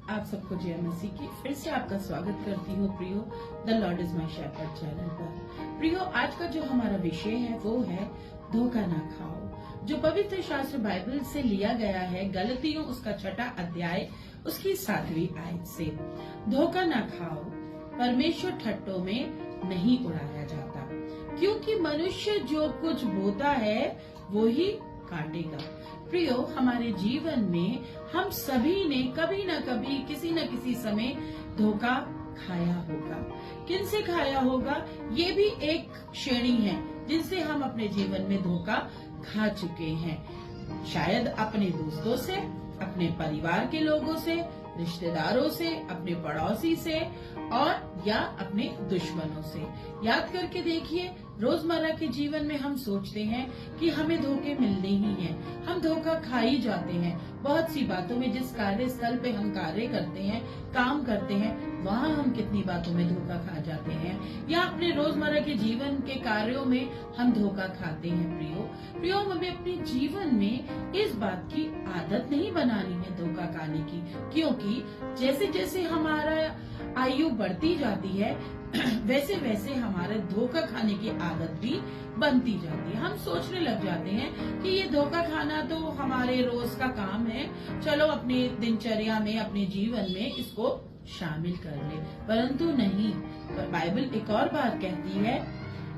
आप सबको जय मसीह की फिर से आपका स्वागत करती हूँ प्रियो, the Lord is my shepherd channel पर। प्रियो, आज का जो हमारा विषय है वो है धोखा ना खाओ, जो पवित्र शास्त्र बाइबल से लिया गया है। गलतियों उसका 6वां अध्याय उसकी 7वीं आयत से। धोखा ना खाओ, परमेश्वर ठट्टों में नहीं उड़ाया जाता, क्योंकि मनुष्य जो कुछ बोता है वो ही काटेगा। प्रियो, हमारे जीवन में हम सभी ने कभी न कभी किसी न किसी समय धोखा खाया होगा। किन से खाया होगा? ये भी एक श्रेणी है जिनसे हम अपने जीवन में धोखा खा चुके हैं। शायद अपने दोस्तों से, अपने परिवार के लोगों से, रिश्तेदारों से, अपने पड़ोसी से और या अपने दुश्मनों से। याद करके देखिए, रोजमर्रा के जीवन में हम सोचते हैं कि हमें धोखे मिलने ही हैं। हम धोखा खा ही जाते हैं बहुत सी बातों में। जिस कार्यस्थल पे हम कार्य करते हैं, काम करते हैं, वहाँ हम कितनी बातों में धोखा खा जाते हैं, या अपने रोजमर्रा के जीवन के कार्यों में हम धोखा खाते हैं। प्रियो, हमें अपने जीवन में इस बात की आदत नहीं बनानी है धोखा खाने की, क्योंकि जैसे जैसे हमारा आयु बढ़ती जाती है वैसे वैसे हमारे धोखा खाने की आदत भी बनती जाती है। हम सोचने लग जाते हैं कि ये धोखा खाना तो हमारे रोज का काम है, चलो अपने दिनचर्या में, अपने जीवन में इसको शामिल कर ले। परंतु नहीं, पर बाइबल एक और बात कहती है,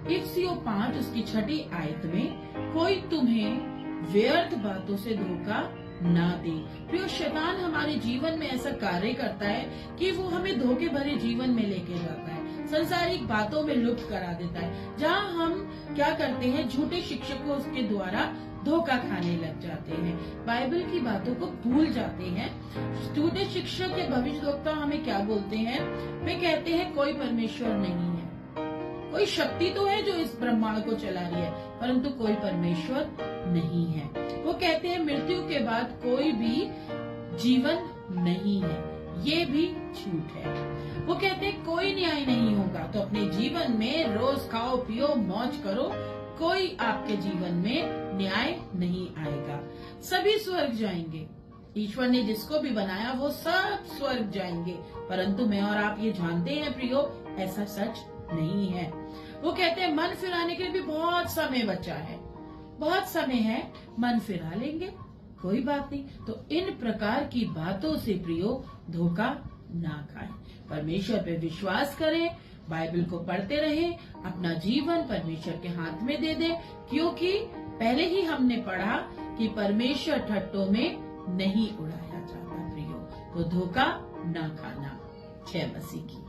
इफिसियों 5 उसकी 6वीं आयत में, कोई तुम्हें व्यर्थ बातों से धोखा ना दे। प्रियो, शैतान हमारे जीवन में ऐसा कार्य करता है कि वो हमें धोखे भरे जीवन में लेके जाता है, संसारिक बातों में लुप्त करा देता है, जहाँ हम क्या करते हैं, झूठे शिक्षकों के द्वारा धोखा खाने लग जाते हैं, बाइबल की बातों को भूल जाते हैं। झूठे शिक्षक या भविष्यद्वक्ता हमें क्या बोलते हैं? वे कहते हैं कोई परमेश्वर नहीं है, कोई शक्ति तो है जो इस ब्रह्मांड को चला रही है, परंतु कोई परमेश्वर नहीं है। वो कहते हैं मृत्यु के बाद कोई भी जीवन नहीं है, ये भी झूठ है। वो कहते हैं कोई न्याय नहीं होगा, तो अपने जीवन में रोज खाओ पियो मौज करो, कोई आपके जीवन में न्याय नहीं आएगा। सभी स्वर्ग जाएंगे, ईश्वर ने जिसको भी बनाया वो सब स्वर्ग जाएंगे, परंतु मैं और आप ये जानते हैं प्रियो, ऐसा सच नहीं है। वो कहते हैं मन फिराने के लिए भी बहुत समय बचा है, बहुत समय है, मन फिरा लेंगे, कोई बात नहीं। तो इन प्रकार की बातों से प्रियो धोखा ना खाएं, परमेश्वर पे विश्वास करें, बाइबल को पढ़ते रहें, अपना जीवन परमेश्वर के हाथ में दे दें, क्योंकि पहले ही हमने पढ़ा कि परमेश्वर ठट्टों में नहीं उड़ाया जाता। प्रियो, तो धोखा ना खाना। जय मसीह की।